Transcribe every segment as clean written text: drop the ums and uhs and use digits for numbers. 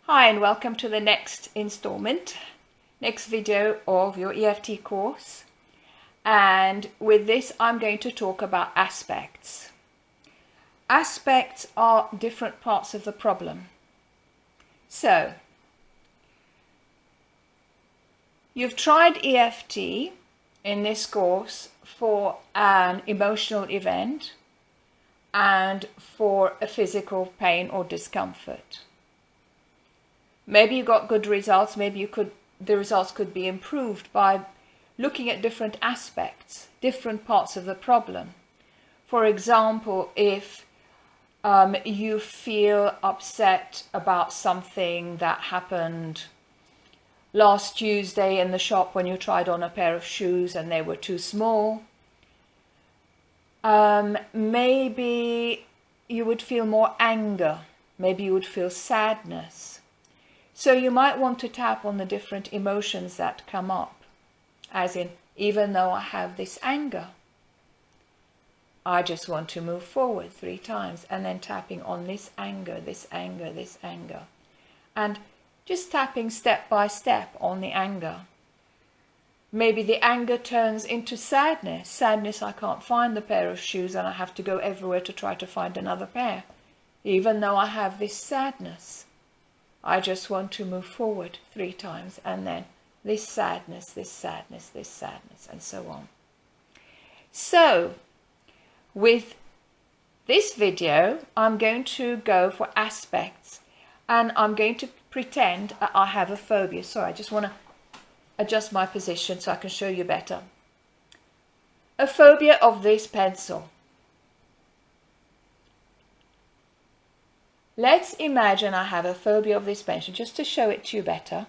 Hi and welcome to the next video of your EFT course. And with this I'm going to talk about aspects. Aspects are different parts of the problem. So, you've tried EFT in this course for an emotional event and for a physical pain or discomfort. Maybe you got good results, maybe the results could be improved by looking at different aspects, different parts of the problem. For example, if you feel upset about something that happened last Tuesday in the shop when you tried on a pair of shoes and they were too small, maybe you would feel more anger, maybe you would feel sadness. So you might want to tap on the different emotions that come up, as in, even though I have this anger, I just want to move forward 3 times, and then tapping on this anger, this anger, this anger, and just tapping step by step on the anger. Maybe the anger turns into sadness. Sadness, I can't find the pair of shoes and I have to go everywhere to try to find another pair. Even though I have this sadness, I just want to move forward 3 times, and then this sadness, this sadness, this sadness, and so on. So, with this video, I'm going to go for aspects, and I'm going to pretend I have a phobia. Sorry, I just want to adjust my position so I can show you better. A phobia of this pencil. Let's imagine I have a phobia of this pencil, just to show it to you better.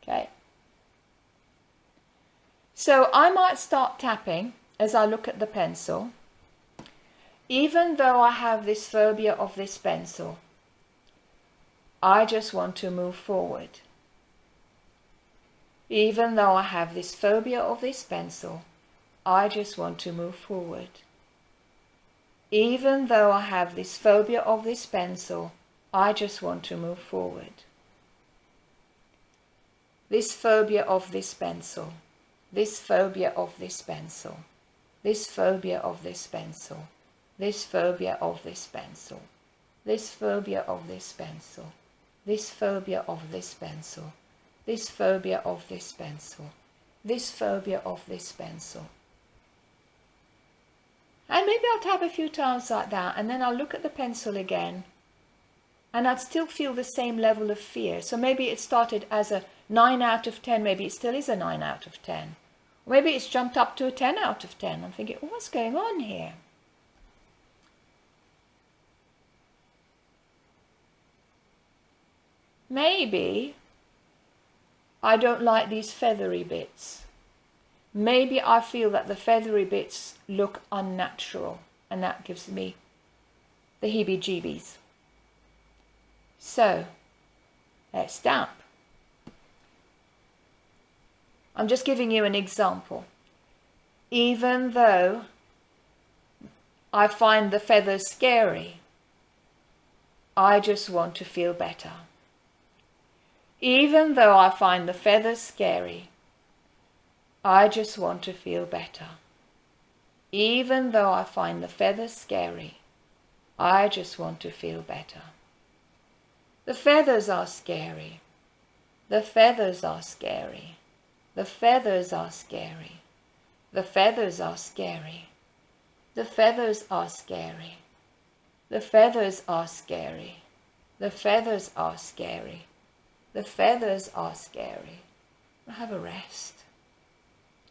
Okay. So I might start tapping as I look at the pencil. Even though I have this phobia of this pencil, I just want to move forward. Even though I have this phobia of this pencil, I just want to move forward. Even though I have this phobia of this pencil, I just want to move forward. This phobia of this pencil, this phobia of this pencil, this phobia of this pencil, this phobia of this pencil, this phobia of this pencil, this phobia of this pencil, this phobia of this pencil, this phobia of this pencil. And maybe I'll tap a few times like that, and then I'll look at the pencil again, and I'd still feel the same level of fear. So maybe it started as a 9 out of 10, maybe it still is a 9 out of 10. Or maybe it's jumped up to a 10 out of 10. I'm thinking, what's going on here? Maybe I don't like these feathery bits. Maybe I feel that the feathery bits look unnatural, and that gives me the heebie-jeebies. So, let's tap. I'm just giving you an example. Even though I find the feathers scary, I just want to feel better. Even though I find the feathers scary, I just want to feel better. Even though I find the feathers scary, I just want to feel better. The feathers are scary. The feathers are scary. The feathers are scary. The feathers are scary. The feathers are scary. The feathers are scary. The feathers are scary. The feathers are scary. I'll have a rest.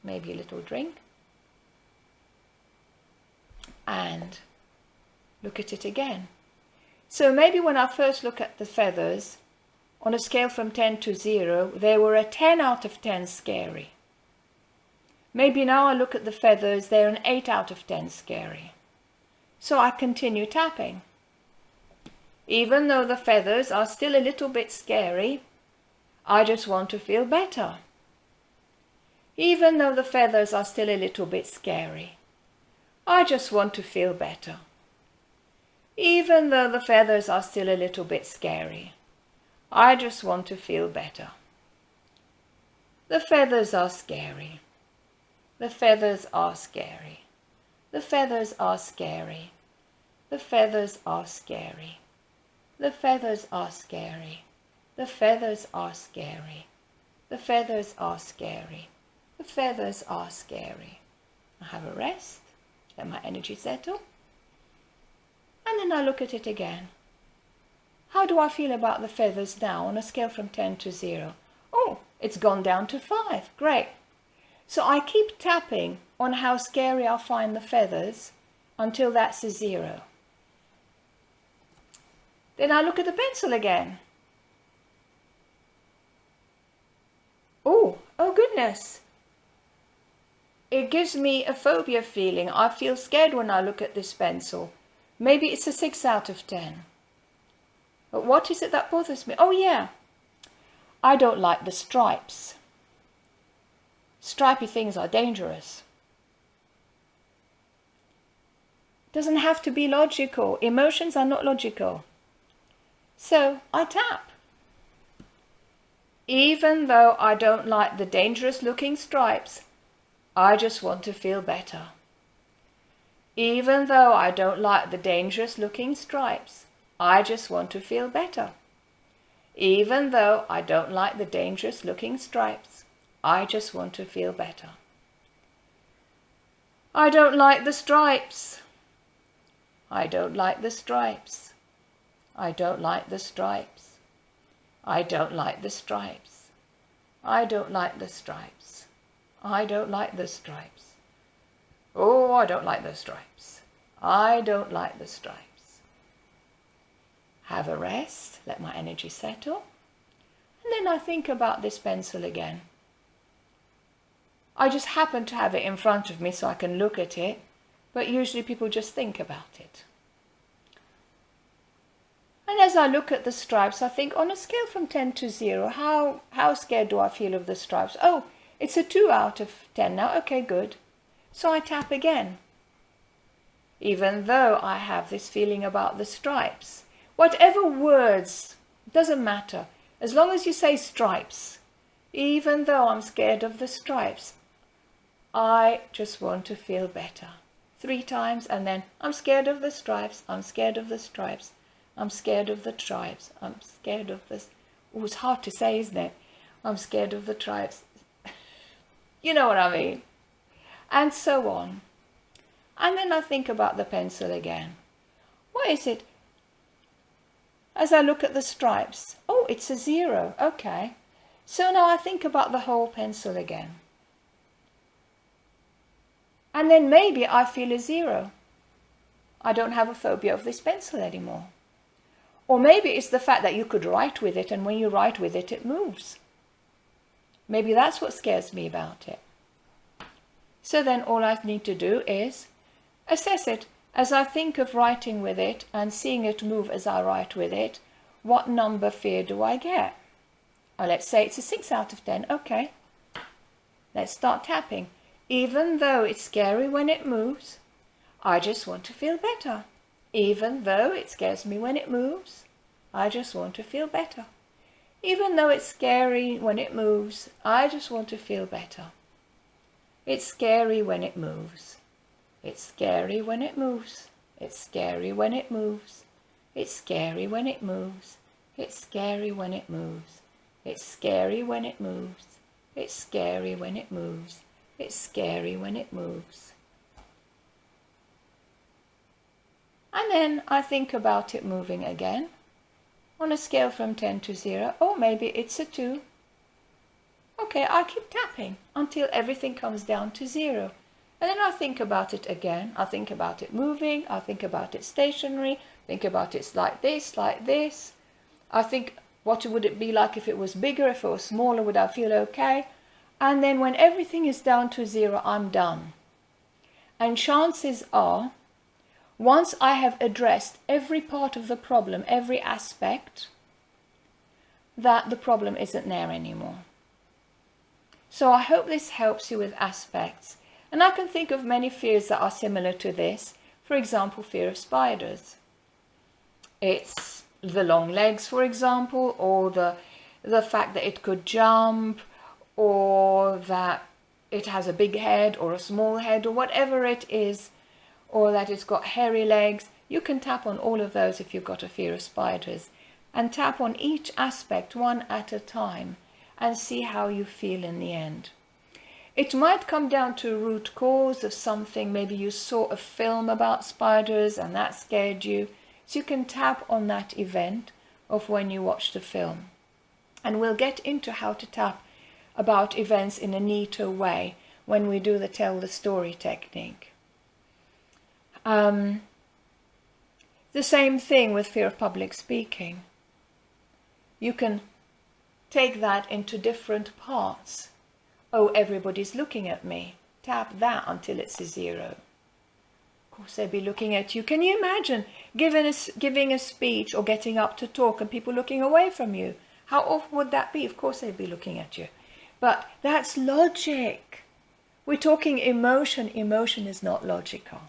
Maybe a little drink, and look at it again. So maybe when I first look at the feathers, on a scale from 10 to 0, they were a 10 out of 10 scary. Maybe now I look at the feathers, they're an 8 out of 10 scary. So I continue tapping. Even though the feathers are still a little bit scary, I just want to feel better. Even though the feathers are still a little bit scary, I just want to feel better. Even though the feathers are still a little bit scary, I just want to feel better. The feathers are scary. The feathers are scary. The feathers are scary. The feathers are scary. The feathers are scary. The feathers are scary. The feathers are scary. The feathers are scary. I have a rest, let my energy settle, and then I look at it again. How do I feel about the feathers now on a scale from 10 to 0? Oh, it's gone down to 5. Great. So I keep tapping on how scary I find the feathers until that's a 0. Then I look at the pencil again. Oh goodness. It gives me a phobia feeling. I feel scared when I look at this pencil. Maybe it's a 6 out of 10. But what is it that bothers me? Oh yeah, I don't like the stripes. Stripy things are dangerous. It doesn't have to be logical. Emotions are not logical. So I tap. Even though I don't like the dangerous looking stripes, I just want to feel better. Even though I don't like the dangerous looking stripes, I just want to feel better. Even though I don't like the dangerous looking stripes, I just want to feel better. I don't like the stripes. I don't like the stripes. I don't like the stripes. I don't like the stripes. I don't like the stripes. I don't like the stripes. Oh, I don't like the stripes. I don't like the stripes. Have a rest, let my energy settle, and then I think about this pencil again. I just happen to have it in front of me so I can look at it, but usually people just think about it. And as I look at the stripes, I think on a scale from 10 to 0, how scared do I feel of the stripes? Oh, it's a 2 out of 10 now. Okay, good. So I tap again. Even though I have this feeling about the stripes. Whatever words, doesn't matter. As long as you say stripes, even though I'm scared of the stripes, I just want to feel better. 3 times, and then I'm scared of the stripes, I'm scared of the stripes, I'm scared of the tribes, I'm scared of this. Oh, it's hard to say, isn't it? I'm scared of the tribes. You know what I mean? And so on. And then I think about the pencil again. What is it? As I look at the stripes, oh, it's a 0. Okay. So now I think about the whole pencil again. And then maybe I feel a 0. I don't have a phobia of this pencil anymore. Or maybe it's the fact that you could write with it, and when you write with it, it moves. Maybe that's what scares me about it. So then all I need to do is assess it. As I think of writing with it and seeing it move as I write with it, what number fear do I get? Let's say it's a 6 out of 10. Okay. Let's start tapping. Even though it's scary when it moves, I just want to feel better. Even though it scares me when it moves, I just want to feel better. Even though it's scary when it moves, I just want to feel better. It's scary when it moves. It's scary when it moves. It's scary when it moves. It's scary when it moves. It's scary when it moves. It's scary when it moves. It's scary when it moves. It's scary when it moves. And then I think about it moving again. On a scale from 10 to 0, or maybe it's a 2. Okay, I keep tapping until everything comes down to 0. And then I think about it again. I think about it moving. I think about it stationary. Think about it like this, like this. I think, what would it be like if it was bigger, if it was smaller, would I feel okay? And then when everything is down to 0, I'm done. And chances are, once I have addressed every part of the problem, every aspect, that the problem isn't there anymore. So I hope this helps you with aspects. And I can think of many fears that are similar to this. For example, fear of spiders. It's the long legs, for example, or the fact that it could jump, or that it has a big head or a small head, or whatever it is, or that it's got hairy legs. You can tap on all of those if you've got a fear of spiders, and tap on each aspect one at a time and see how you feel in the end. It might come down to a root cause of something. Maybe you saw a film about spiders and that scared you. So you can tap on that event of when you watched the film. And we'll get into how to tap about events in a neater way when we do the tell the story technique. The same thing with fear of public speaking. You can take that into different parts. Oh, everybody's looking at me. Tap that until it's a 0. Of course, they'd be looking at you. Can you imagine giving a speech or getting up to talk and people looking away from you? How awful would that be? Of course, they'd be looking at you. But that's logic. We're talking emotion. Emotion is not logical.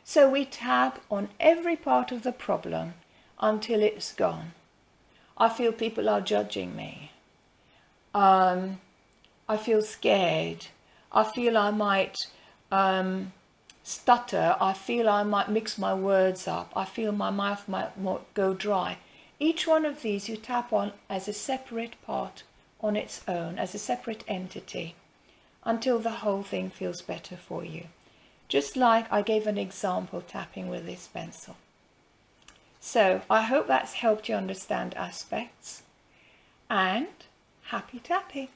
So we tap on every part of the problem until it's gone. I feel people are judging me. I feel scared. I feel I might stutter. I feel I might mix my words up. I feel my mouth might go dry. Each one of these you tap on as a separate part on its own, as a separate entity, until the whole thing feels better for you. Just like I gave an example tapping with this pencil. So I hope that's helped you understand aspects, and happy tapping.